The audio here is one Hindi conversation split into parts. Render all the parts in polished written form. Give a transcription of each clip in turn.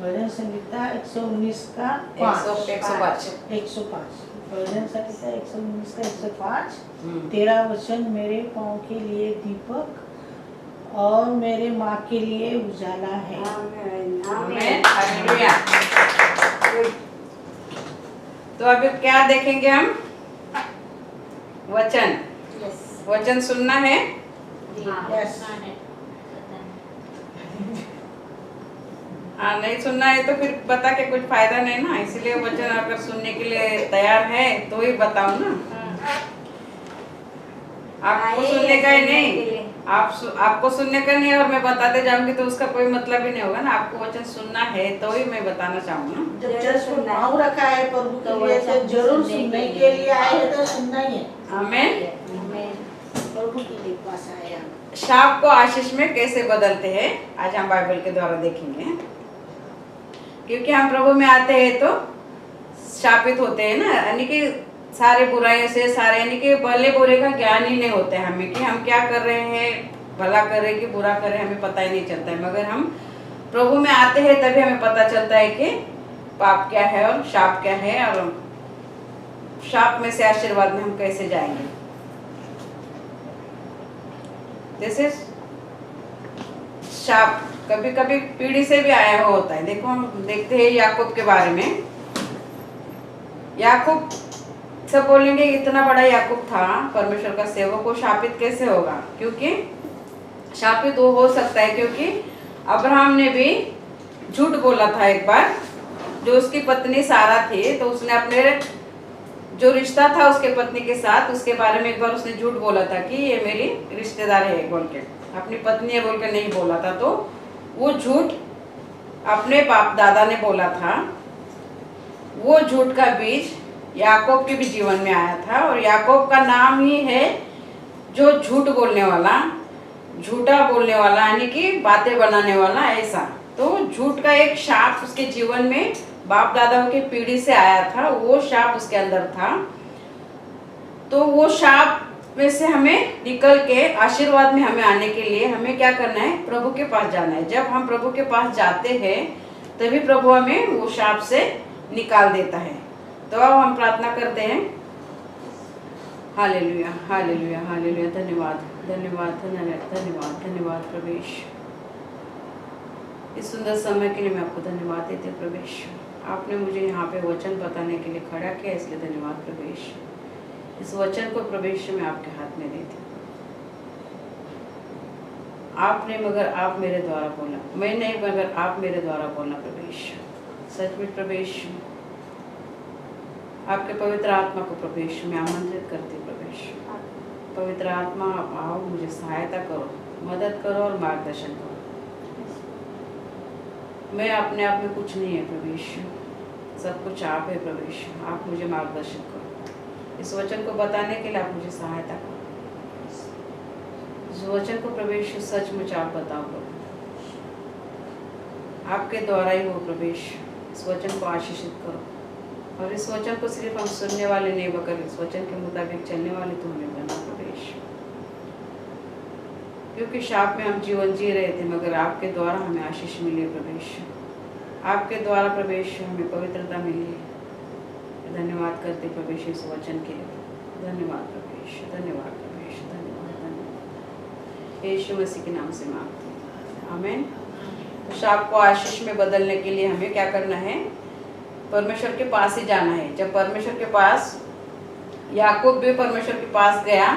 भजन संहिता 119 का 105। भजन संहिता 119 का 105। तेरा वचन मेरे पाँव के लिए दीपक और मेरे माँ के लिए उजाला है। आमीन। हालेलुया। तो अभी क्या देखेंगे हम? वचन। वचन सुनना है। हाँ, नहीं सुनना है तो फिर बता के कुछ फायदा नहीं ना, इसलिए वचन अगर सुनने के लिए तैयार है तो ही बताओ ना। आपको सुनने का ही नहीं, आपको सुनने का नहीं और मैं बताते जाऊंगी तो उसका कोई मतलब ही नहीं होगा ना। आपको वचन सुनना है तो ही मैं बताना चाहूँ ना। जब चर्च में पाँव रखा है प्रभु के लिए तो जरूर सुनने के लिए आए हैं, तो सुनना ही है। आमीन। प्रभु के लिए पास आए हम। शाप को आशीष में कैसे बदलते हैं आज हम बाइबल के द्वारा देखेंगे। क्योंकि हम प्रभु में आते हैं तो शापित होते हैं ना, यानी कि सारे बुराइयों से, सारे यानी कि भले बुरे का ज्ञान ही नहीं होता है हमें कि हम क्या कर रहे हैं, भला कर रहे हैं कि बुरा कर रहे हैं, हमें पता ही नहीं चलता है। मगर हम प्रभु में आते हैं तभी हमें पता चलता है कि पाप क्या है और शाप क्या है, और शाप में से आशीर्वाद में हम कैसे जाएंगे। जैसे शाप कभी कभी पीढ़ी से भी आया हुआ होता है। देखो हम देखते हैं याकूब के बारे में। याकूब सब बोलेंगे इतना बड़ा याकूब था, परमेश्वर का सेवक, को शापित कैसे होगा? क्योंकि शापित वो हो सकता है क्योंकि अब्राहम ने भी झूठ बोला था एक बार। जो उसकी पत्नी सारा थी तो उसने अपने जो रिश्ता था उसके पत्नी के साथ, उसके बारे में एक बार उसने झूठ बोला था कि ये मेरी रिश्तेदार है बोल के, अपनी पत्नी है बोल के नहीं बोला था। तो वो झूठ अपने बाप दादा ने बोला था। वो झूठ का बीज याकूब के भी जीवन में आया था, और याकूब का नाम ही है जो झूठ बोलने वाला, झूठा बोलने वाला, यानी कि बातें बनाने वाला, ऐसा। तो झूठ का एक शाप उसके जीवन में बाप दादाओं की पीढ़ी से आया था, वो शाप उसके अंदर था। तो वो शाप में से हमें निकल के आशीर्वाद में हमें आने के लिए हमें क्या करना है? प्रभु के पास जाना है। जब हम प्रभु के पास जाते हैं तभी प्रभु हमें वो शाप से निकाल देता है। तो अब हम प्रार्थना करते हैं। Hallelujah, hallelujah, hallelujah. धन्यवाद, धन्यवाद, धन्यवाद, धन्यवाद, धन्यवाद प्रभेश। इस सुंदर समय के लिए मैं आपको धन्यवाद देती हूँ प्रभेश। आपने मुझे यहाँ पे वचन बताने के लिए खड़ा किया, इसलिए धन्यवाद प्रभेश। इस वचन को प्रभेश मैं आपके हाथ में देती हूँ। आपने मगर आप मेरे द्वारा बोला, मैं नहीं मगर आप मेरे द्वारा बोला प्रभेश। सच में प्रभेश आपके पवित्र आत्मा को प्रभेश में आमंत्रित करती हूँ प्रभेश। पवित्र आत्मा आप आओ, मुझे सहायता करो, मदद करो और मार्गदर्शन करो। मैं अपने आप में कुछ नहीं है प्रभेश, सब कुछ आप है प्रभेश। आप मुझे मार्गदर्शन करो। इस वचन को बताने के लिए आप मुझे सहायता करो। इस वचन को प्रभेश सचमुच आप बताओ प्रभु, आपके द्वारा ही हो प्रभेश। इस वचन को आशीषित करो, और इस वचन को सिर्फ हम सुनने वाले नहीं बकर इस वचन के मुताबिक चलने वाले तो हमें बना प्रभेश। क्योंकि शाप में हम जीवन जी रहे थे, मगर आपके द्वारा हमें आशीष मिली प्रभेश। आपके द्वारा प्रभेश हमें पवित्रता मिली है। धन्यवाद करते प्रभेश इस वचन के लिए। धन्यवाद प्रभेश, धन्यवाद प्रभेश, धन्यवाद, धन्यवाद। यीशु मसीह के नाम से मांगते हैं, आमीन। तो शाप को आशीष में बदलने के लिए हमें क्या करना है? परमेश्वर के पास ही जाना है। जब परमेश्वर के पास, याकूब भी परमेश्वर के पास गया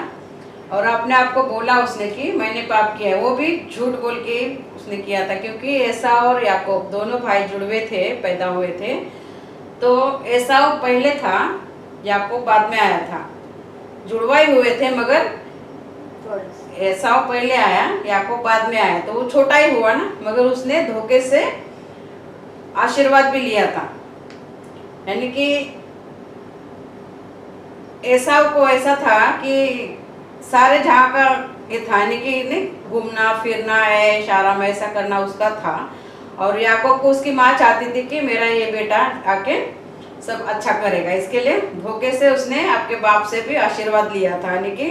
और अपने आप को बोला उसने कि मैंने पाप किया है। वो भी झूठ बोल के उसने किया था, क्योंकि एसाव और याकूब दोनों भाई जुड़वे थे, पैदा हुए थे। तो एसाव पहले था, याकूब बाद में आया था। जुड़वा ही हुए थे, मगर एसाव पहले आया, याकूब बाद में आया। तो वो छोटा ही हुआ ना, मगर उसने धोखे से आशीर्वाद भी लिया था। यानी कि एसाव को ऐसा था कि सारे जहाँ का ये था, यानी कि नहीं घूमना फिरना है, इशारा में ऐसा करना उसका था। और याकूब को उसकी माँ चाहती थी कि मेरा ये बेटा आके सब अच्छा करेगा, इसके लिए धोखे से उसने आपके बाप से भी आशीर्वाद लिया था। यानी कि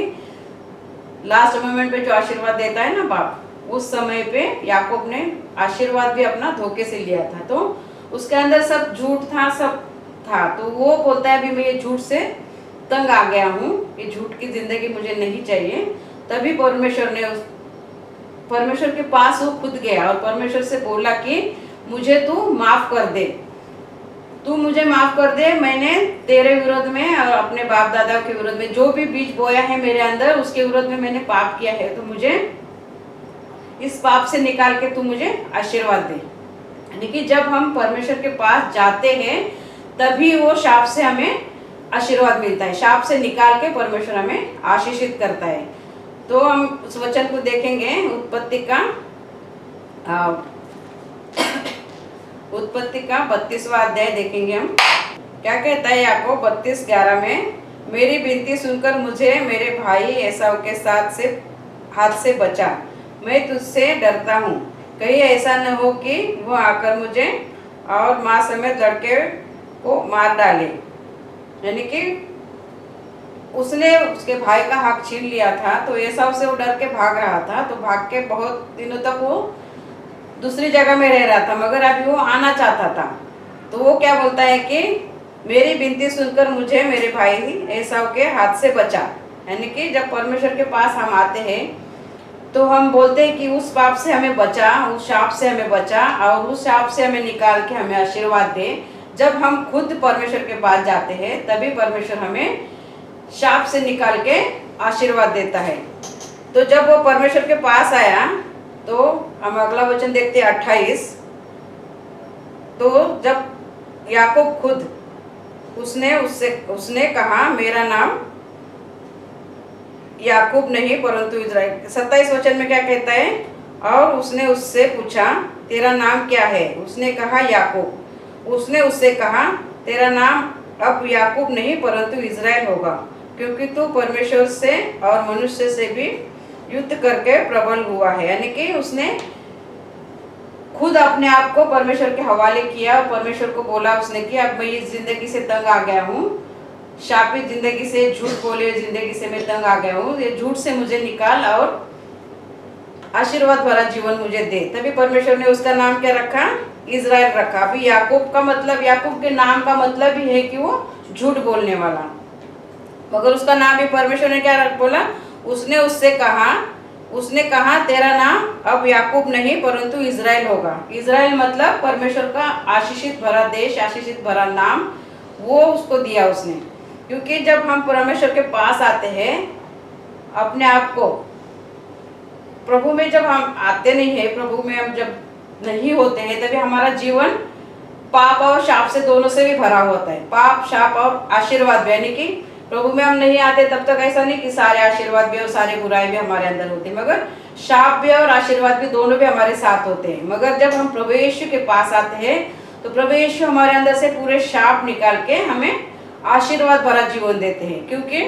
लास्ट मोमेंट पे जो आशीर्वाद देता है ना बाप, उस समय पे याकूब ने आशीर्वाद भी अपना धोखे से लिया था, तो उसके अंदर सब झूठ था, सब था। तो वो बोलता है अभी मैं ये झूठ से तंग आ गया हूँ, ये झूठ की जिंदगी मुझे नहीं चाहिए। तभी परमेश्वर के पास वो खुद गया और परमेश्वर से बोला कि मुझे तू माफ कर दे, तू मुझे माफ कर दे। मैंने तेरे विरोध में और अपने बाप दादा के विरोध में जो भी बीज बोया है मेरे अंदर, उसके विरोध में मैंने पाप किया है, तो मुझे इस पाप से निकाल के तू मुझे आशीर्वाद दे। यानी कि जब हम परमेश्वर के पास जाते हैं तभी वो शाप से हमें आशीर्वाद मिलता है, शाप से निकाल के परमेश्वर हमें आशीषित करता है। तो हम उस वचन को देखेंगे, उत्पत्ति का 32वां अध्याय देखेंगे हम। क्या कहता है याकूब 32:11 में, मेरी विनती सुनकर मुझे मेरे भाई एसाव के हाथ से बचा, मैं तुझसे डरता हूँ, कहीं ऐसा न हो कि वो आकर मुझे और माँ समेत लड़के को मार डाले। यानी कि उसने उसके भाई का हक छीन लिया था, तो एसाव से वो डर के भाग रहा था। तो भाग के बहुत दिनों तक वो दूसरी जगह में रह रहा था, मगर अभी वो आना चाहता था। तो वो क्या बोलता है कि मेरी विनती सुनकर मुझे मेरे भाई एसाव के हाथ से बचा। यानी कि जब परमेश्वर के पास हम आते हैं तो हम बोलते हैं कि उस पाप से हमें बचा, उस शाप से हमें बचा और उस शाप से हमें निकाल के हमें आशीर्वाद दे। जब हम खुद परमेश्वर के पास जाते हैं तभी परमेश्वर हमें शाप से निकाल के आशीर्वाद देता है। तो जब वो परमेश्वर के पास आया तो हम अगला वचन देखते हैं 28। तो जब याकूब खुद उसने कहा मेरा नाम याकूब नहीं परंतु इज़राइल। 27 वचन में क्या कहता है, और उसने उससे पूछा तेरा नाम क्या है, उसने कहा याकूब। उसने उससे कहा तेरा नाम अब याकूब नहीं परंतु इज़राइल होगा, क्योंकि तू परमेश्वर से और मनुष्य से भी युद्ध करके प्रबल हुआ है। यानी कि उसने खुद अपने आप को परमेश्वर के हवाले किया और परमेश्वर को बोला उसने कि अब मैं इस जिंदगी से तंग आ गया हूँ, शापित जिंदगी से, झूठ बोले जिंदगी से मैं तंग आ गया हूँ, ये झूठ से मुझे निकाल और आशीर्वाद भरा जीवन मुझे दे। तभी परमेश्वर ने उसका नाम क्या रखा, इज़राइल रखा। अभी याकूब का मतलब, याकूब के नाम का मतलब ही है कि वो झूठ बोलने वाला, मगर उसका नाम भी परमेश्वर ने क्या बोला, उसने कहा तेरा नाम अब याकूब नहीं परंतु इज़राइल होगा। इज़राइल मतलब परमेश्वर का आशीषित भरा देश, आशीषित भरा नाम, वो उसको दिया उसने। क्योंकि जब हम परमेश्वर के पास आते हैं, अपने आप को प्रभु में जब हम आते नहीं है, प्रभु में हम जब नहीं होते हैं, तभी हमारा जीवन पाप और शाप से दोनों से भी भरा होता है। पाप, शाप और आशीर्वाद भी। यानी कि प्रभु में हम नहीं आते तब तक ऐसा नहीं कि सारे आशीर्वाद भी और सारी बुराई भी हमारे अंदर होती है, मगर शाप भी और आशीर्वाद भी दोनों भी हमारे साथ होते हैं। मगर जब हम प्रभु यीशु के पास आते हैं तो प्रभु यीशु हमारे अंदर से पूरे शाप निकाल के हमें आशीर्वाद भरा जीवन देते हैं। क्योंकि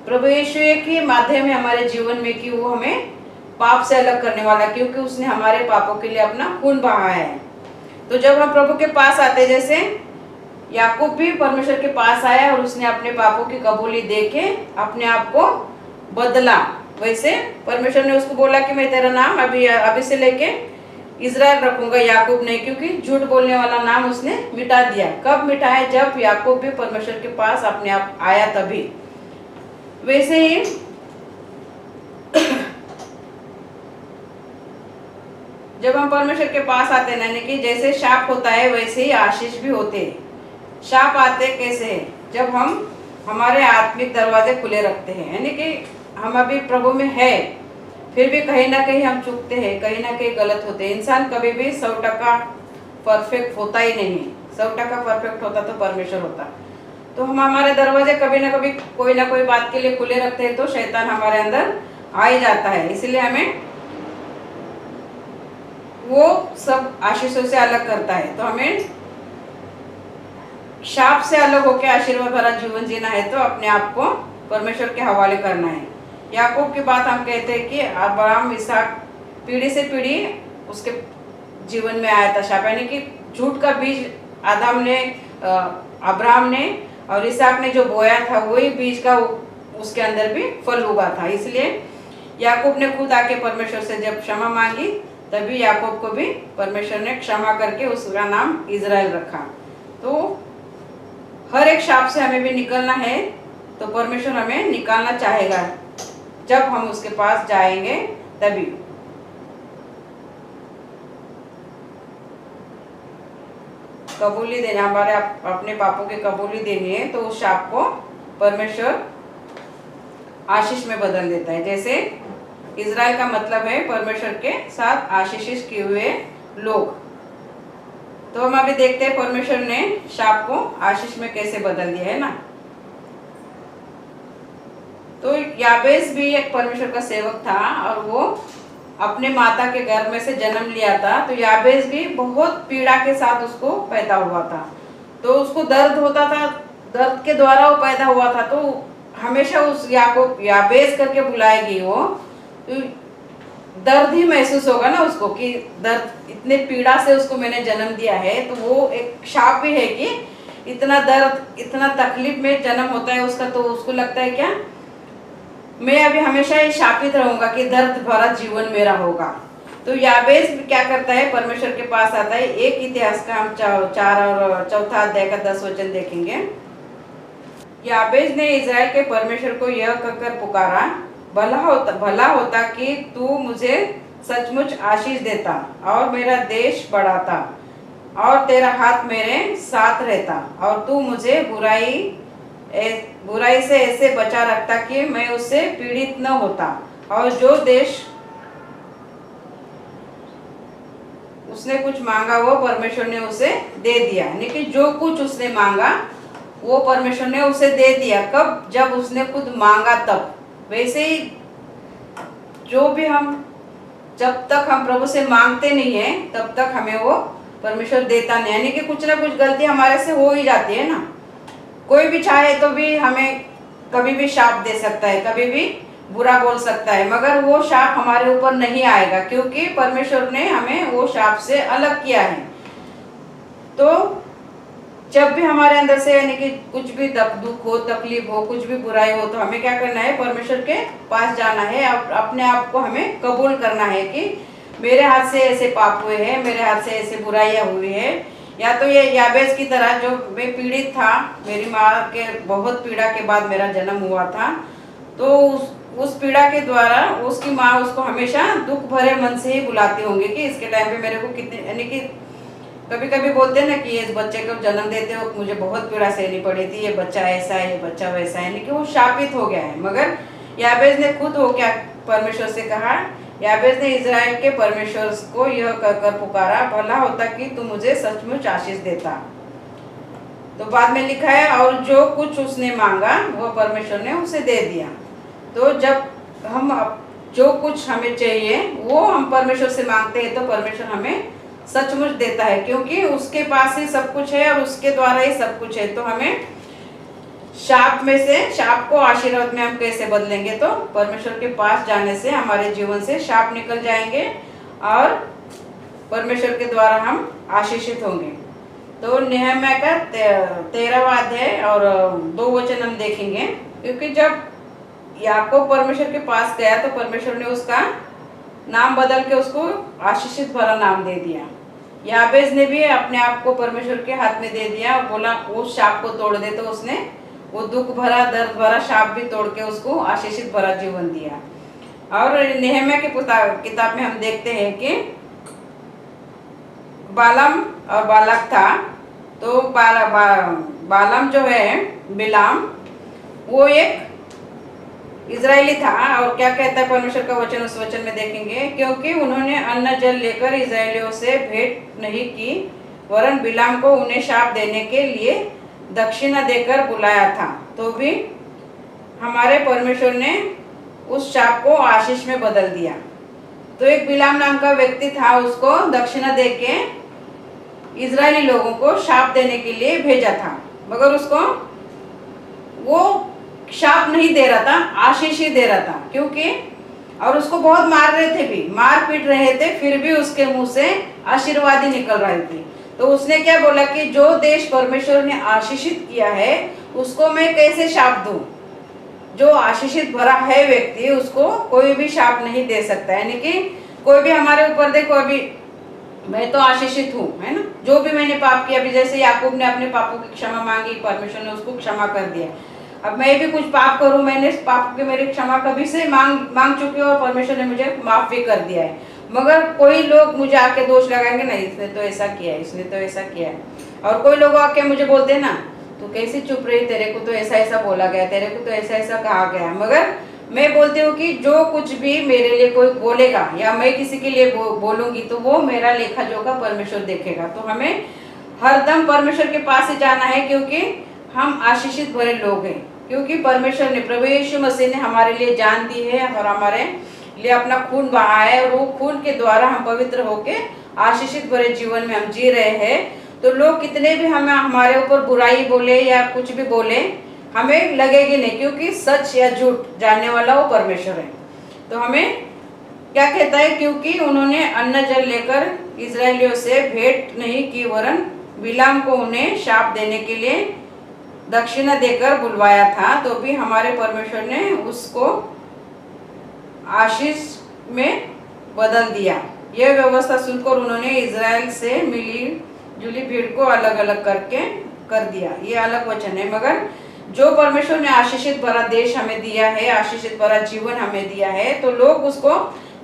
प्रभु यीशु एक ही माध्यम है हमारे जीवन में कि वो हमें पाप से अलग करने वाला, क्योंकि उसने हमारे पापों के लिए अपना खून बहाया है। तो जब हम प्रभु के पास आते हैं, जैसे याकूब भी परमेश्वर के पास आया और उसने अपने पापों की कबूली देके अपने आप को बदला, वैसे परमेश्वर ने उसको बोला कि मैं तेरा नाम अभी से लेके इज़राइल रखूंगा, याकूब नहीं, क्योंकि झूठ बोलने वाला नाम उसने मिटा दिया। कब मिटाया, जब याकूब भी परमेश्वर के पास अपने आप आया तभी। वैसे ही जब हम परमेश्वर के पास आते हैं, यानी कि जैसे शाप होता है वैसे ही आशीष भी होते हैं। शाप आते कैसे है, जब हम हमारे आत्मिक दरवाजे खुले रखते हैं, यानी कि हम अभी प्रभु में है फिर भी कहीं ना कहीं हम चूकते हैं, कहीं ना कहीं गलत होते हैं। इंसान कभी भी 100% परफेक्ट होता ही नहीं। 100% परफेक्ट होता तो परमेश्वर होता। तो हम हमारे दरवाजे कभी ना कभी कोई ना कोई बात के लिए खुले रखते हैं, तो शैतान हमारे अंदर आ ही जाता है। इसलिए हमें वो सब आशीषों से अलग करता है। तो हमें शाप से अलग होकर आशीर्वाद भरा जीवन जीना है, तो अपने आप को परमेश्वर के हवाले करना है। याकूब की बात हम कहते हैं कि अब्राहम, इसहाक, पीढ़ी से पीढ़ी उसके जीवन में आया था शाप, यानी कि झूठ का बीज आदम ने, अब्राहम ने और इसहाक ने जो बोया था, वही बीज का उसके अंदर भी फल उगा था। इसलिए याकूब ने खुद आके परमेश्वर से जब क्षमा मांगी, तभी याकूब को भी परमेश्वर ने क्षमा करके उसका नाम इजराइल रखा। तो हर एक शाप से हमें भी निकलना है, तो परमेश्वर हमें निकालना चाहेगा जब हम उसके पास जाएंगे तभी। कबूली देने, हमारे अपने पापों की कबूली देनी है, तो उस शाप को परमेश्वर आशीष में बदल देता है। जैसे इजराइल का मतलब है परमेश्वर के साथ आशीषित किए हुए लोग। तो हम अभी देखते हैं परमेश्वर ने शाप को आशीष में कैसे बदल दिया है ना। तो याबेस भी एक परमेश्वर का सेवक था और वो अपने माता के गर्भ में से जन्म लिया था। तो याबेस भी बहुत पीड़ा के साथ उसको पैदा हुआ था, तो उसको दर्द होता था, दर्द के द्वारा वो पैदा हुआ था। तो हमेशा उस याबेस करके बुलाएगी वो, तो दर्द ही महसूस होगा ना उसको कि दर्द, इतने पीड़ा से उसको मैंने जन्म दिया है। तो वो एक शाप भी है कि इतना दर्द, इतना तकलीफ में जन्म होता है उसका, तो उसको लगता है क्या मैं अभी हमेशा ये शापित रहूंगा कि दर्द भरा जीवन मेरा होगा। तो याबेस क्या करता है, परमेश्वर के पास आता है। एक इतिहास का हम 4 और 4 अध्याय का 10 वचन देखेंगे। याबेस ने इजराइल के परमेश्वर को यह कहकर पुकारा, भला होता कि तू मुझे सचमुच आशीष देता और मेरा देश बढ़ाता और तेरा हाथ मेरे साथ रहता और तू मुझे बुराई से ऐसे बचा रखता कि मैं उससे पीड़ित न होता। और जो देश उसने कुछ मांगा वो परमेश्वर ने उसे दे दिया, यानी कि जो कुछ उसने मांगा वो परमेश्वर ने उसे दे दिया। कब? जब उसने खुद मांगा तब। वैसे ही जो भी हम, जब तक हम प्रभु से मांगते नहीं है तब तक हमें वो परमेश्वर देता नहीं, यानी कि कुछ ना कुछ गलती हमारे से हो ही जाती है ना। कोई भी चाहे तो भी हमें कभी भी शाप दे सकता है, कभी भी बुरा बोल सकता है, मगर वो शाप हमारे ऊपर नहीं आएगा क्योंकि परमेश्वर ने हमें वो शाप से अलग किया है। तो जब भी हमारे अंदर से, यानी कि कुछ भी दुख हो, तकलीफ हो, कुछ भी बुराई हो, तो हमें क्या करना है, परमेश्वर के पास जाना है। अपने आप को हमें कबूल करना है कि मेरे हाथ से ऐसे पाप हुए हैं, मेरे हाथ से ऐसे बुराइयां हुई है। या तो ये याबेस की तरह जो मैं पीड़ित था, मेरी माँ के बहुत पीड़ा के बाद मेरा जन्म हुआ था, तो उस पीड़ा के द्वारा उसकी माँ उसको हमेशा दुख भरे मन से ही बुलाती होंगी कि इसके टाइम पे मेरे को कितने, यानी कि कभी कभी बोलते हैं ना कि इस बच्चे को जन्म देते हो मुझे बहुत पीड़ा सहनी पड़ी थी, ये बच्चा ऐसा है, ये बच्चा वैसा है, यानी कि वो शापित हो गया है। मगर याबेस ने खुद हो क्या परमेश्वर से कहा, याबेस ने इजराइल के परमेश्वर को यह कहकर पुकारा, भला होता कि तू मुझे सचमुच आशीष देता। तो बाद में लिखा है, और जो कुछ उसने मांगा वो परमेश्वर ने उसे दे दिया। तो जब हम जो कुछ हमें चाहिए वो हम परमेश्वर से मांगते हैं तो परमेश्वर हमें सचमुच देता है, क्योंकि उसके पास ही सब कुछ है और उसके द्वारा ही सब कुछ है। तो हमें शाप में से, शाप को आशीर्वाद में हम कैसे बदलेंगे, तो परमेश्वर के पास जाने से हमारे जीवन से शाप निकल जाएंगे और परमेश्वर के द्वारा हम आशीषित होंगे। तो नेहम्याह का 13वां अध्याय और 2 वचन हम देखेंगे। क्योंकि जब याकूब परमेश्वर के पास गया तो परमेश्वर ने उसका नाम बदल के उसको आशीषित भरा नाम दे दिया। याबेस ने भी अपने आप को परमेश्वर के हाथ में दे दिया और बोला उस शाप को तोड़ दे, तो उसने वो दुख भरा, दर्द भरा शाप भी तोड़ के उसको आशीषित भरा जीवन दिया। और नेहम्याह की किताब में हम देखते हैं कि बालाम और बालक था। तो बालाम जो है, बिलाम, वो एक इजरायली था। और क्या कहता है परमेश्वर का वचन, उस वचन में देखेंगे, क्योंकि उन्होंने अन्न जल लेकर इजरायलियों से भेंट नहीं की, वरन बिलाम को उन्हें शाप देने के लिए दक्षिणा देकर बुलाया था, तो भी हमारे परमेश्वर ने उस शाप को आशीष में बदल दिया। तो एक बिलाम नाम का व्यक्ति था, उसको दक्षिणा देके इजरायली लोगों को शाप देने के लिए भेजा था, मगर उसको वो शाप नहीं दे रहा था, आशीष ही दे रहा था। क्योंकि और उसको बहुत मार रहे थे भी, मार पीट रहे थे, फिर भी उसके मुंह से आशीर्वाद ही निकल रही थी। तो उसने क्या बोला कि जो देश परमेश्वर ने आशीषित किया है उसको मैं कैसे शाप दूं। जो आशीषित भरा है व्यक्ति उसको कोई भी शाप नहीं दे सकता। यानी कि कोई भी हमारे ऊपर देखो, अभी मैं तो आशीषित हूँ, है ना, जो भी मैंने पाप किया, अभी जैसे याकूब ने अपने पापों की क्षमा मांगी, परमेश्वर ने उसको क्षमा कर दिया। अब मैं भी कुछ पाप करूं, मैंने इस पाप की मेरी क्षमा कभी से मांग चुकी हूँ और परमेश्वर ने मुझे माफ भी कर दिया है। मगर कोई लोग मुझे आके दोष लगाएंगे, नहीं इसने तो ऐसा किया है, इसने तो ऐसा किया है। और कोई लोग आके मुझे बोलते हैं ना, तू कैसे चुप रही, तेरे को तो ऐसा ऐसा बोला गया, तेरे को तो ऐसा ऐसा कहा गया। मगर मैं बोलती हूँ कि जो कुछ भी मेरे लिए कोई बोलेगा या मैं किसी के लिए बोलूंगी तो वो मेरा लेखा जोखा परमेश्वर देखेगा। तो हमें हरदम परमेश्वर के पास ही जाना है, क्योंकि हम आशीषित भरे लोग हैं। क्योंकि परमेश्वर ने, प्रभु यीशु मसीह ने हमारे लिए जान दी है और हमारे लिए अपना खून बहा है, और वो खून के द्वारा हम पवित्र होके आशीषित भरे जीवन में हम जी रहे हैं। तो लोग कितने भी हमें हमारे ऊपर बुराई बोले या कुछ भी बोले, हमें लगेगी नहीं, क्योंकि सच या झूठ जानने वाला वो परमेश्वर है। तो हमें क्या कहता है, क्योंकि उन्होंने अन्न जल लेकर इस्राएलियों से भेंट नहीं की, वरन बिलाम को उन्हें शाप देने के लिए दक्षिणा देकर बुलवाया था, तो भी हमारे परमेश्वर ने उसको आशीष में बदल दिया। यह व्यवस्था सुनकर उन्होंने इजराइल से मिली जुली भीड़ को अलग अलग करके कर दिया। ये अलग वचन है। मगर जो परमेश्वर ने आशीषित भरा देश हमें दिया है, आशीषित भरा जीवन हमें दिया है, तो लोग उसको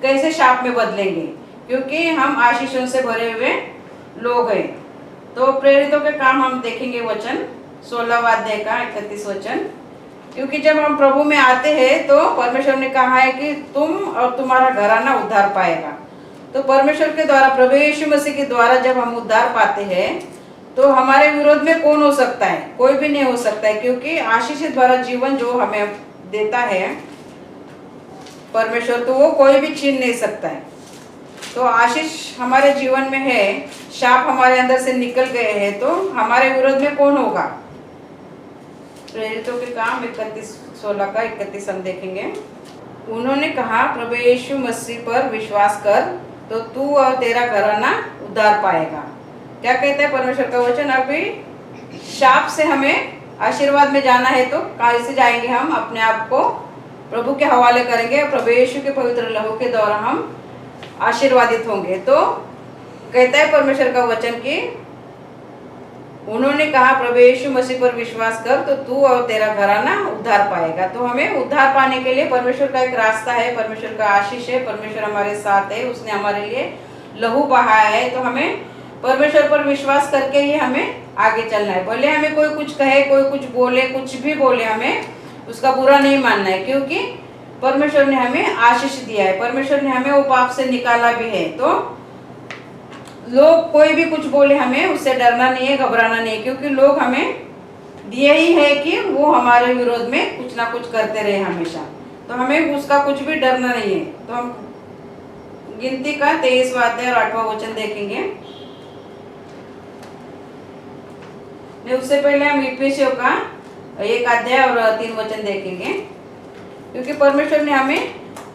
कैसे शाप में बदलेंगे, क्योंकि हम आशीषों से भरे हुए लोग हैं। तो प्रेरितों के काम हम देखेंगे वचन 16वां अध्याय का 31 वचन। क्योंकि जब हम प्रभु में आते हैं तो परमेश्वर ने कहा है कि तुम और तुम्हारा घराना उद्धार पाएगा। तो परमेश्वर के द्वारा, प्रभु यीशु मसीह के द्वारा जब हम उद्धार पाते हैं तो हमारे विरोध में कौन हो सकता है? कोई भी नहीं हो सकता है, क्योंकि आशीषित भरा जीवन जो हमें देता है परमेश्वर, तो वो कोई भी छीन नहीं सकता है। तो आशीष हमारे जीवन में है, शाप हमारे अंदर से निकल गए हैं, तो हमारे विरोध में कौन होगा? प्रेरितों के काम 16 का 31 हम देखेंगे। उन्होंने कहा, प्रभु यीशु मसीह पर विश्वास कर तो तू और तेरा घराना उद्धार पाएगा। क्या कहता है परमेश्वर का वचन? अभी शाप से हमें आशीर्वाद में जाना है, तो कैसे जाएंगे? हम अपने आप को प्रभु के हवाले करेंगे, प्रभु यीशु के पवित्र लहू के द्वारा हम आशीर्वादित होंगे। तो कहता है परमेश्वर का वचन कि उन्होंने कहा, प्रभु यीशु मसीह पर विश्वास कर तो तू और तेरा घराना उद्धार पाएगा। तो हमें उद्धार पाने के लिए परमेश्वर का एक रास्ता है, परमेश्वर का आशीष है, परमेश्वर हमारे साथ है, उसने हमारे लिए लहू बहाया है। तो हमें परमेश्वर पर विश्वास करके ही हमें आगे चलना है। भले हमें कोई कुछ कहे, कोई कुछ बोले, कुछ भी बोले, हमें उसका बुरा नहीं मानना है, क्योंकि परमेश्वर ने हमें आशीष दिया है, परमेश्वर ने हमें वो पाप से निकाला भी है। तो लोग कोई भी कुछ बोले, हमें उससे डरना नहीं है, घबराना नहीं है, क्योंकि लोग हमें दिए ही है कि वो हमारे विरोध में कुछ ना कुछ करते रहे हमेशा। तो हमें उसका कुछ भी डरना नहीं है। तो हम गिनती का 23वां अध्याय और 8वां वचन देखेंगे। उससे पहले हम इफिसियों का 1 अध्याय और 3 वचन देखेंगे। क्योंकि परमेश्वर ने हमें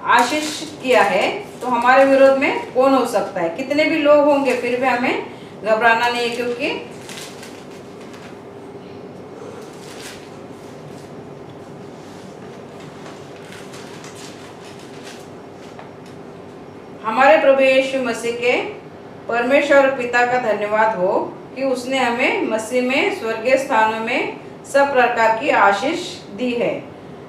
आशीष किया है, तो हमारे विरोध में कौन हो सकता है? कितने भी लोग होंगे, फिर भी हमें घबराना नहीं है, क्योंकि हमारे प्रभु यीशु मसीह के परमेश्वर पिता का धन्यवाद हो कि उसने हमें मसीह में स्वर्गीय स्थानों में सब प्रकार की आशीष दी है।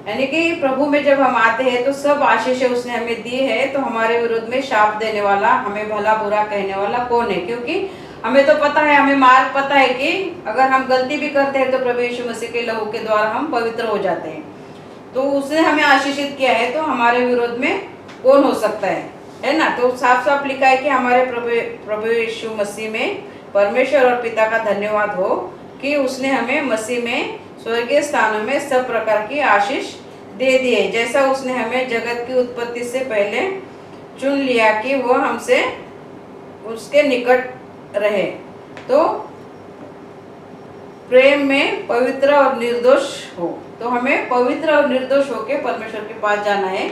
यानी कि प्रभु में जब हम आते हैं तो सब आशीषें उसने हमें दी है। तो हमारे विरुद्ध में शाप देने वाला, हमें भला बुरा कहने वाला कौन है? क्योंकि हमें तो पता है, हमें मार्ग पता है कि अगर हम गलती भी करते हैं तो प्रभु यीशु मसीह के लहू के द्वारा हम पवित्र हो जाते हैं। तो उसने हमें आशीषित किया है, तो हमारे विरोध में कौन हो सकता है ना? तो साफ साफ लिखा है कि हमारे प्रभु यीशु मसीह में परमेश्वर और पिता का धन्यवाद हो कि उसने हमें मसीह में स्वर्गीय स्थानों में सब प्रकार की आशीष दे दिए, जैसा उसने हमें जगत की उत्पत्ति से पहले चुन लिया कि वो हमसे उसके निकट रहे। तो प्रेम में पवित्र और निर्दोष हो। तो हमें पवित्र और निर्दोष होके परमेश्वर के पास जाना है।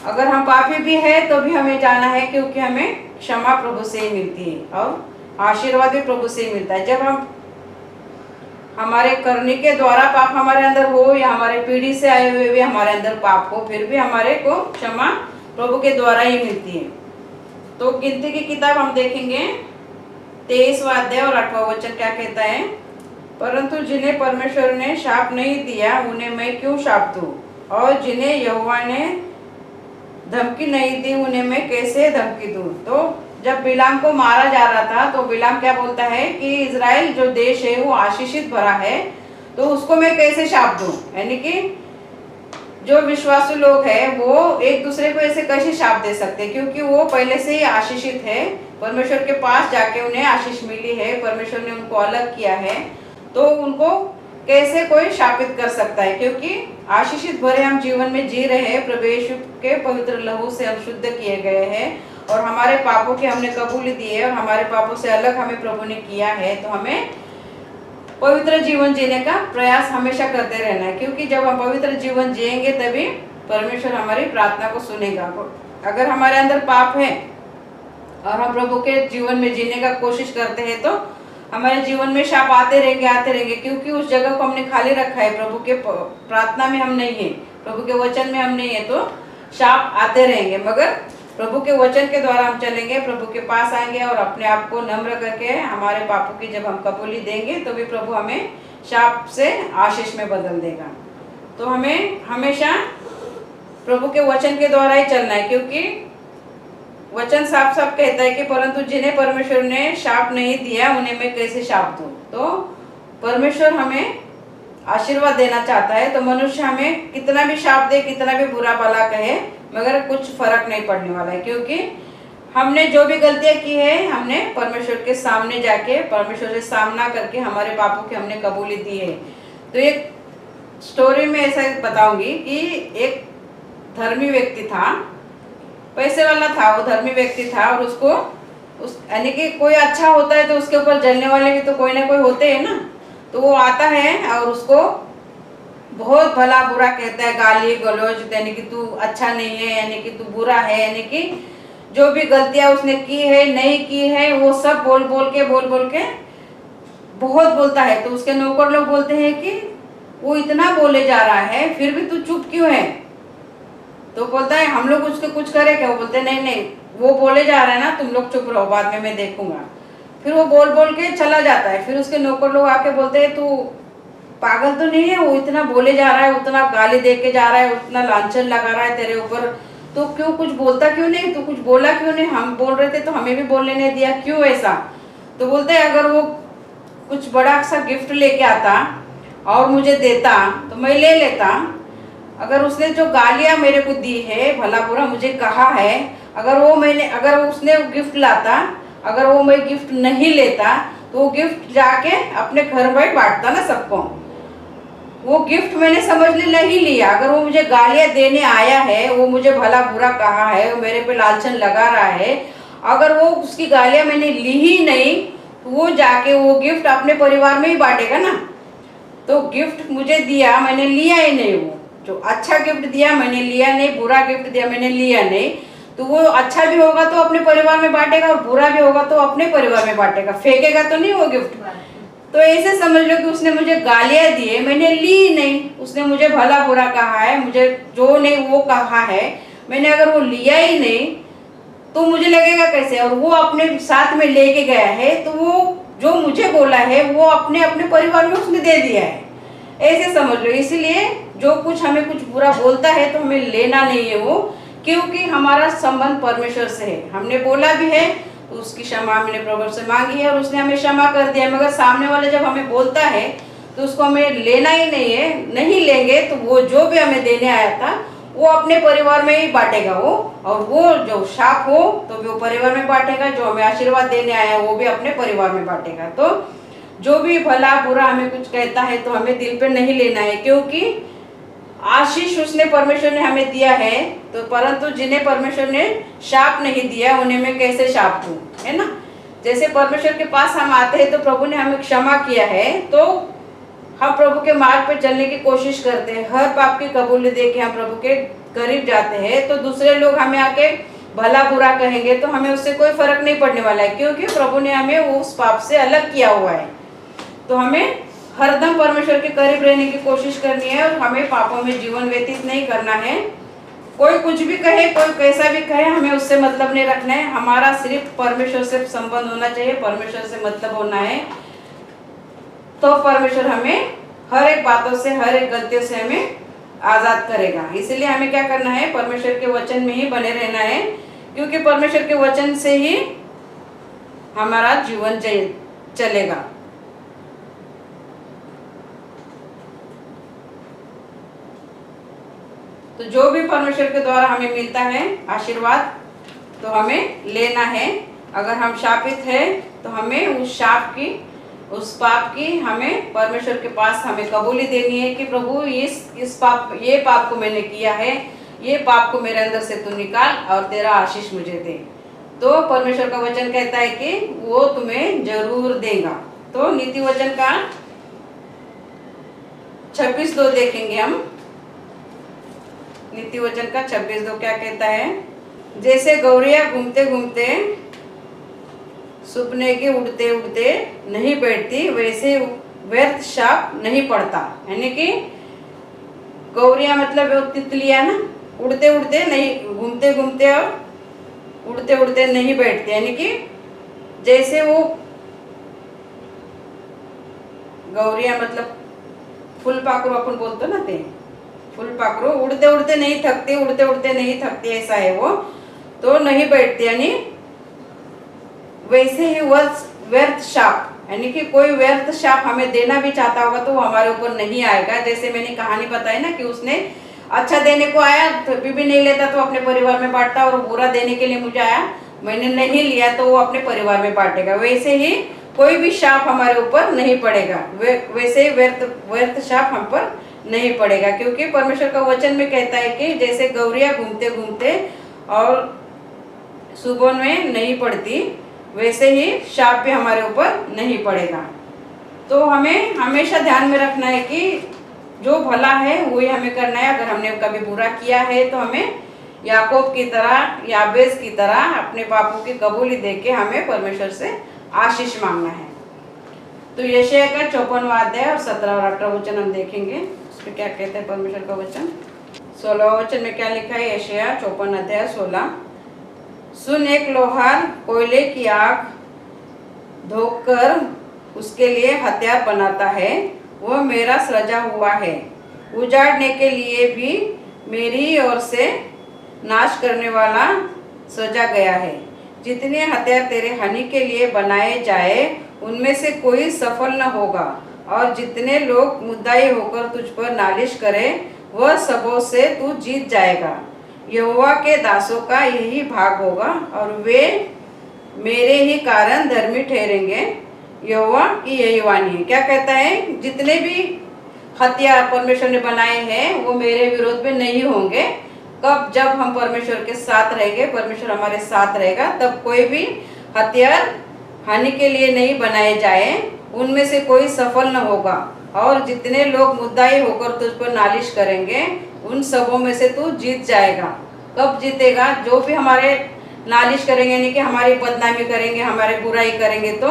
अगर हम पापी भी है तो भी हमें जाना है, क्योंकि हमें क्षमा प्रभु से ही मिलती है और आशीर्वाद भी प्रभु से ही मिलता है। जब हमारे करने के द्वारा पाप हमारे अंदर हो या हमारे पीढ़ी से आए हुए भी हमारे अंदर पाप हो, फिर भी हमारे को क्षमा प्रभु के द्वारा ही मिलती है। तो गिनती की किताब हम देखेंगे 23वां अध्याय और 8वां वचन क्या कहता है, परंतु जिन्हें परमेश्वर ने शाप नहीं दिया उन्हें मैं क्यों शाप दूं, और जिन्हें यहोवा ने धमकी नहीं दी उन्हें मैं कैसे धमकी दूं। तो जब बिलाम को मारा जा रहा था तो बिलाम क्या बोलता है कि इजराइल जो देश है वो आशीषित भरा है, तो उसको मैं कैसे शाप दूं। यानी कि जो विश्वासु लोग हैं वो एक दूसरे को ऐसे कैसे शाप दे सकते, क्योंकि वो पहले से ही आशीषित है, परमेश्वर के पास जाके उन्हें आशीष मिली है, परमेश्वर ने उनको अलग किया है, तो उनको कैसे कोई शापित कर सकता है, क्योंकि आशीषित भरे हम जीवन में जी रहे हैं, प्रभु यीशु के पवित्र लहू से हम शुद्ध किए गए हैं और हमारे पापों की हमने कबूली दी है और हमारे पापों से अलग हमें प्रभु ने किया है। तो हमें पवित्र जीवन जीने का प्रयास हमेशा करते रहना है, क्योंकि जब हम पवित्र जीवन जिएंगे तभी परमेश्वर हमारी प्रार्थना को सुनेगा। अगर हमारे अंदर पाप है और हम प्रभु के जीवन में जीने का कोशिश करते हैं तो हमारे जीवन में शाप आते रहेंगे, क्योंकि उस जगह को हमने खाली रखा है, प्रभु के प्रार्थना में हम नहीं है, प्रभु के वचन में हम नहीं है, तो शाप आते रहेंगे। मगर प्रभु के वचन के द्वारा हम चलेंगे, प्रभु के पास आएंगे और अपने आप को नम्र करके हमारे पापों की जब हम कबूली देंगे तो भी प्रभु हमें शाप से आशीष में बदल देगा। तो हमें हमेशा प्रभु के वचन के द्वारा ही चलना है, क्योंकि वचन साफ साफ कहता है कि परंतु जिन्हें परमेश्वर ने शाप नहीं दिया उन्हें मैं कैसे शाप दूं। तो परमेश्वर हमें आशीर्वाद देना चाहता है, तो मनुष्य हमें कितना भी शाप दे, कितना भी बुरा भला कहे, मगर कुछ फर्क नहीं पड़ने वाला है, क्योंकि हमने जो भी गलतियां की है हमने परमेश्वर के सामने जाके परमेश्वर से सामना करके हमारे पापों की हमने कबूली दी है। तो एक स्टोरी में ऐसा बताऊंगी कि एक धर्मी व्यक्ति था, पैसे वाला था, वो धर्मी व्यक्ति था और उसको यानी कि कोई अच्छा होता है तो उसके ऊपर जलने वाले भी तो कोई ना कोई होते हैं ना। तो वो आता है और उसको बहुत भला बुरा कहता है, गाली गलौज, यानी कि तू अच्छा नहीं है, यानी कि तू बुरा है, यानी कि जो भी गलतियां उसने की है नहीं की है वो सब बोल बोल के बहुत बोलता है। तो उसके नौकर लोग बोलते हैं कि वो इतना बोले जा रहा है फिर भी तू चुप क्यों है। तो बोलता है हम लोग उसके कुछ करें क्या। वो बोलते हैं नहीं वो बोले जा रहा है ना, तुम लोग चुप रहो, बाद में मैं देखूंगा। फिर वो बोल बोल के चला जाता है। फिर उसके नौकर लोग आके बोलते हैं तू पागल तो नहीं है, वो इतना बोले जा रहा है, उतना गाली दे के जा रहा है, उतना लांछन लगा रहा है तेरे ऊपर, तो क्यों कुछ बोलता क्यों नहीं, तू कुछ बोला क्यों नहीं, हम बोल रहे थे तो हमें भी बोलने नहीं दिया, क्यों ऐसा। तो बोलते हैं अगर वो कुछ बड़ा सा गिफ्ट लेके आता और मुझे देता तो मैं ले लेता, अगर उसने जो गालियां मेरे को दी है, भला बुरा मुझे कहा है, अगर उसने गिफ्ट लाता, अगर वो मैं गिफ्ट नहीं लेता तो वो गिफ्ट जाके अपने घर में बांटता ना सबको। वो गिफ्ट मैंने समझ ले नहीं लिया, अगर वो मुझे गालियां देने आया है, वो मुझे भला बुरा कहा है, वो मेरे पे लालचन लगा रहा है, अगर वो उसकी गालियां मैंने ली ही नहीं तो वो जाके वो गिफ्ट अपने परिवार में ही बांटेगा ना। तो गिफ्ट मुझे दिया मैंने लिया ही नहीं, वो जो अच्छा गिफ्ट दिया मैंने लिया नहीं, बुरा गिफ्ट दिया मैंने लिया नहीं, तो वो अच्छा भी होगा तो अपने परिवार में बांटेगा और बुरा भी होगा तो अपने परिवार में बांटेगा, फेंकेगा तो नहीं वो गिफ्ट। तो ऐसे समझ लो कि उसने मुझे गालियां दी है, मैंने ली नहीं, उसने मुझे भला बुरा कहा है, मुझे जो नहीं वो कहा है, मैंने अगर वो लिया ही नहीं तो मुझे लगेगा कैसे। और वो अपने साथ में लेके गया है तो वो जो मुझे बोला है वो अपने अपने परिवार में उसने दे दिया है, ऐसे समझ लो। इसीलिए जो कुछ हमें कुछ बुरा बोलता है तो हमें लेना नहीं है वो, क्योंकि हमारा संबंध परमेश्वर से है। हमने बोला भी है तो उसकी क्षमा हमने प्रभु से मांगी है और उसने हमें क्षमा कर दिया, मगर सामने वाला जब हमें बोलता है तो उसको हमें लेना ही नहीं है। नहीं लेंगे तो वो जो भी हमें देने आया था वो अपने परिवार में ही बांटेगा वो, और वो जो शाप हो तो वो परिवार में बांटेगा, जो हमें आशीर्वाद देने आया है वो भी अपने परिवार में बांटेगा। तो जो भी भला बुरा हमें कुछ कहता है तो हमें दिल पे नहीं लेना है, क्योंकि आशीष उसने परमेश्वर ने हमें दिया है। तो परंतु जिन्हें परमेश्वर ने शाप नहीं दिया उन्हें मैं कैसे शाप दूं, है ना। जैसे परमेश्वर के पास हम आते हैं तो प्रभु ने हमें क्षमा किया है, तो हम प्रभु के मार्ग पे चलने की कोशिश करते हैं, हर पाप की कबूली दे के हम प्रभु के करीब जाते हैं। तो दूसरे लोग हमें आके भला बुरा कहेंगे तो हमें उससे कोई फर्क नहीं पड़ने वाला है, क्योंकि प्रभु ने हमें उस पाप से अलग किया हुआ है। तो हमें हरदम परमेश्वर के करीब रहने की कोशिश करनी है और हमें पापों में जीवन व्यतीत नहीं करना है। कोई कुछ भी कहे, कोई कैसा भी कहे, हमें उससे मतलब नहीं रखना है। हमारा सिर्फ परमेश्वर से संबंध होना चाहिए, परमेश्वर से मतलब होना है। तो परमेश्वर हमें हर एक बातों से, हर एक गलतियों से हमें आजाद करेगा। इसलिए हमें क्या करना है, परमेश्वर के वचन में ही बने रहना है, क्योंकि परमेश्वर के वचन से ही हमारा जीवन चलेगा। तो जो भी परमेश्वर के द्वारा हमें मिलता है आशीर्वाद, तो हमें लेना है। अगर हम शापित है तो हमें उस शाप की, उस पाप की हमें परमेश्वर के पास हमें कबूली देनी है कि प्रभु ये पाप को मैंने किया है, ये पाप को मेरे अंदर से तू निकाल और तेरा आशीष मुझे दे। तो परमेश्वर का वचन कहता है कि वो तुम्हें जरूर देगा। तो नीति वचन का 26:2 देखेंगे हम। नीति वचन का 26:2 क्या कहता है, जैसे गौरिया घूमते घूमते सुपने के उड़ते उड़ते नहीं बैठती, वैसे व्यर्थ शाप नहीं पड़ता। यानी कि गौरिया मतलब वो तितलियां ना, उड़ते उड़ते नहीं, घूमते घूमते और उड़ते उड़ते नहीं बैठते। यानी कि जैसे वो गौरिया मतलब फुलपाखरू अपन बोलते ना, ते फुलपाखरू उड़ते उड़ते नहीं थकती, उड़ते उड़ते नहीं थकती, ऐसा है वो। तो नहीं बैठती, यानी वैसे ही व्यर्थ शाप, यानी कि कोई व्यर्थ शाप हमें देना भी चाहता होगा तो वो हमारे ऊपर नहीं आएगा। जैसे मैंने कहानी बताई ना कि उसने अच्छा देने को आया तो भी नहीं लेता तो अपने परिवार में बांटता, और बुरा देने के लिए मुझे आया, मैंने नहीं लिया तो वो अपने परिवार में बांटेगा। वैसे ही कोई भी शाप हमारे ऊपर नहीं पड़ेगा, वैसे ही व्यर्थ शाप हम पर नहीं पड़ेगा, क्योंकि परमेश्वर का वचन में कहता है कि जैसे गौरिया घूमते घूमते और सुबह में नहीं पड़ती, वैसे ही शाप भी हमारे ऊपर नहीं पड़ेगा। तो हमें हमेशा ध्यान में रखना है कि जो भला है वही हमें करना है। अगर हमने कभी बुरा किया है तो हमें याकूब की तरह, याबेस की तरह अपने पापों की कबूली देके हमें परमेश्वर से आशीष मांगना है। तो यशायाह का 54वां अध्याय और 17 और 18 वचन हम देखेंगे, उसमें क्या कहते हैं परमेश्वर का वचन। 16वां वचन में क्या लिखा है, यशायाह 54 अध्याय 16। सुन, एक लोहार कोयले की आग धोकर उसके लिए हथियार बनाता है, वह मेरा सृजा हुआ है, उजाड़ने के लिए भी मेरी ओर से नाश करने वाला सजा गया है। जितने हथियार तेरे हानि के लिए बनाए जाए उनमें से कोई सफल न होगा, और जितने लोग मुद्दाई होकर तुझ पर नालिश करें वह सबों से तू जीत जाएगा। यहोवा के दासों का यही भाग होगा और वे मेरे ही कारण धर्मी ठहरेंगे। यहोवा की यही वाणी है। क्या कहता है, जितने भी हथियार परमेश्वर ने बनाए हैं वो मेरे विरोध में नहीं होंगे। कब, जब हम परमेश्वर के साथ रहेंगे, परमेश्वर हमारे साथ रहेगा, तब कोई भी हथियार हानि के लिए नहीं बनाए जाए, उनमें से कोई सफल न होगा, और जितने लोग मुद्दाई होकर तुझ पर नालिश करेंगे उन सबों में से तू जीत जाएगा। कब जीतेगा, जो भी हमारे नालिश करेंगे, यानी कि हमारी बदनामी करेंगे, हमारे बुराई करेंगे, तो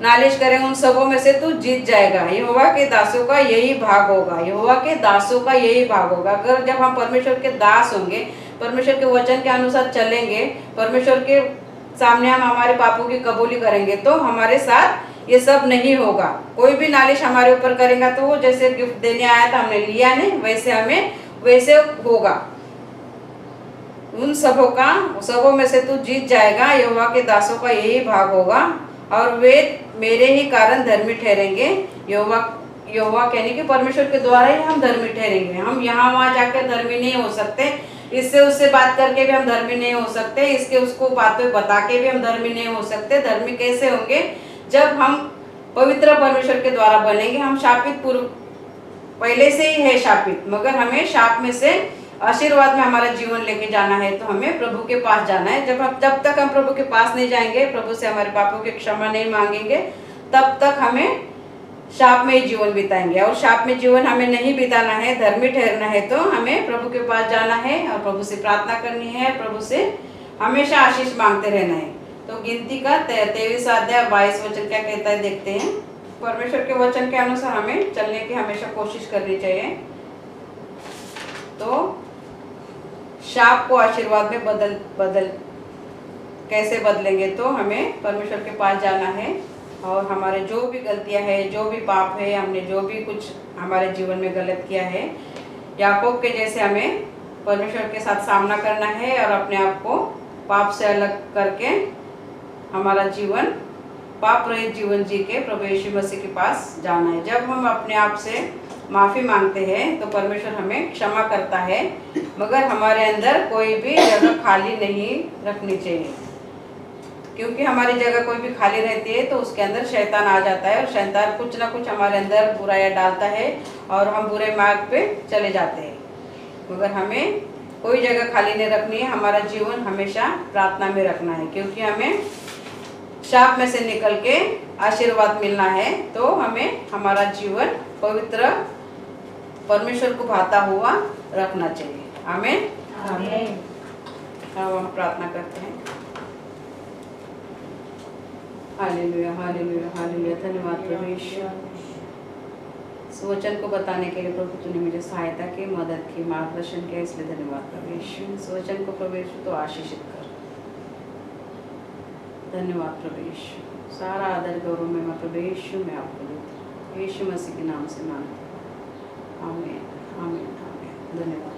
नालिश करेंगे, उन सबों में से तू जीत जाएगा। यहोवा के दासों का यही भाग होगा, यहोवा के दासों का यही भाग होगा। अगर जब हम परमेश्वर के दास होंगे, परमेश्वर के वचन के अनुसार चलेंगे, परमेश्वर के सामने हम हमारे पापों की कबूली करेंगे, तो हमारे साथ ये सब नहीं होगा। कोई भी नालिश हमारे ऊपर करेगा तो वो जैसे गिफ्ट देने आया था हमने लिया नहीं, वैसे होगा। उन सबों में से तू जीत जाएगा। यहोवा के दासों का यही भाग होगा और वे मेरे ही कारण धर्मी ठहरेंगे। यहोवा कहने कि परमेश्वर के द्वारा ही हम धर्मी ठहरेंगे। हम यहाँ वहाँ जाकर धर्मी नहीं हो सकते, इससे उससे बात करके भी हम धर्मी नहीं हो सकते, इसके उसको बातें बता के भी हम धर्मी नहीं हो सकते। धर्मी कैसे होंगे, जब हम पवित्र परमेश्वर के द्वारा बनेंगे। हम शापित पहले से ही है शापित, मगर हमें शाप में से आशीर्वाद में हमारा जीवन लेके जाना है, तो हमें प्रभु के पास जाना है। जब तक हम प्रभु के पास नहीं जाएंगे, प्रभु से हमारे पापों की क्षमा नहीं मांगेंगे, तब तक हमें शाप में ही जीवन बिताएंगे। और शाप में जीवन हमें नहीं बिताना है, धर्मी ठहरना है, तो हमें प्रभु के पास जाना है और प्रभु से प्रार्थना करनी है, प्रभु से हमेशा आशीष मांगते रहना है। तो गिनती का 23 अध्याय 22 वचन क्या कहता है, देखते हैं। परमेश्वर के वचन के अनुसार हमें चलने की हमेशा कोशिश करनी चाहिए। तो शाप को आशीर्वाद में बदल कैसे बदलेंगे? तो हमें परमेश्वर के पास जाना है और हमारे जो भी गलतियां हैं, जो भी पाप है, हमने जो भी कुछ हमारे जीवन में गलत किया है, याकूब के जैसे हमें परमेश्वर के साथ सामना करना है और अपने आप को पाप से अलग करके हमारा जीवन पाप रहित जीवन जी के प्रभु यीशु मसीह के पास जाना है। जब हम अपने आप से माफ़ी मांगते हैं तो परमेश्वर हमें क्षमा करता है, मगर हमारे अंदर कोई भी जगह खाली नहीं रखनी चाहिए, क्योंकि हमारी जगह कोई भी खाली रहती है तो उसके अंदर शैतान आ जाता है और शैतान कुछ ना कुछ हमारे अंदर बुराइयां डालता है और हम बुरे मार्ग पे चले जाते हैं। मगर हमें कोई जगह खाली नहीं रखनी है, हमारा जीवन हमेशा प्रार्थना में रखना है, क्योंकि हमें शाप में से निकल के आशीर्वाद मिलना है। तो हमें हमारा जीवन पवित्र परमेश्वर को भाता हुआ रखना चाहिए। आमीन। आमीन। अब हम प्रार्थना करते हैं। Hallelujah, hallelujah, hallelujah. धन्यवाद प्रभु यीशु, इस वचन को बताने के लिए प्रभु तूने मुझे सहायता की, मदद की, मार्गदर्शन किया, इसलिए धन्यवाद प्रभु यीशु। इस वचन को प्रभु यीशु तो आशीषित कर। धन्यवाद प्रभु यीशु। सारा आदर गौरव में मैं प्रभु यीशु में आपको देता हूँ, यीशु मसीह के नाम से मांगता हूँ। आमीन, आमीन, आमीन। धन्यवाद।